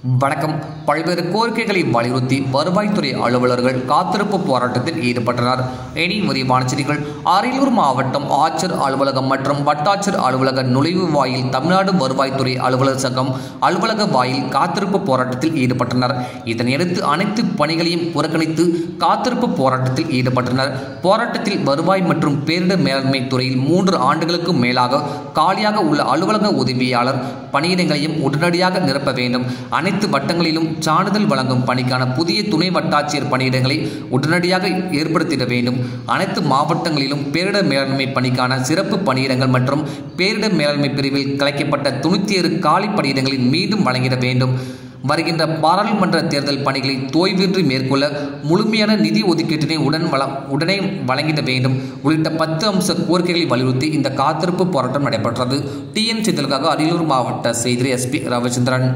வணக்கம். பல்வேறு கோரிக்கைகளை வலியுறுத்தி வருவாய்த்துறை அலுவலர்கள் காத்திருப்பு போராட்டத்தில் ஈடுபட்டனர். இனி விரிவான செய்திகள். அரியலூர் மாவட்டம் ஆட்சியர் அலுவலகம் மற்றும் வட்டாட்சியர் அலுவலக நுழைவு வாயில் தமிழ்நாடு வருவாய்த்துறை அலுவலர் சங்கம் அலுவலக வாயில் காத்திருப்பு போராட்டத்தில் ஈடுபட்டனர். இதனையடுத்து அனைத்து பணிகளையும் புறக்கணித்து காத்திருப்பு போராட்டத்தில் ஈடுபட்டனர். போராட்டத்தில் வருவாய் மற்றும் பேரிடர் மேலாண்மை துறையில் 3 ஆண்டுகளுக்கு மேலாக காலியாக உள்ள அலுவலக உதவியாளர் பணியிடங்களையும் உடனடியாக நிரப்ப வேண்டும். அனைத்து வட்டங்களிலும் சான்றிதழ் வழங்கும் பணிக்கான புதிய துணை வட்டாட்சியர் பணியிடங்களை உடனடியாக ஏற்படுத்திட வேண்டும். அனைத்து மாவட்டங்களிலும் பேரிடர் மேலாண்மை பணிக்கான சிறப்பு பணியிடங்கள் மற்றும் பேரிடர் மேலாண்மை பிரிவில் கலைக்கப்பட்ட 97 காலி பணியிடங்களை மீண்டும் வழங்கிட வேண்டும். வருகின்ற பாராளுமன்ற தேர்தல் பணிகளை தொய்வின்றி மேற்கொள்ள முழுமையான நிதி ஒதுக்கீட்டினை உடனே வழங்கிட வேண்டும் உள்ளிட்ட 10 அம்ச கோரிக்கைகளை வலியுறுத்தி இந்த காத்திருப்பு போராட்டம் நடைபெற்றது. டிஎன் செய்திகளுக்காக அரியலூர் மாவட்ட செய்தி எஸ்பி ரவிச்சந்திரன்.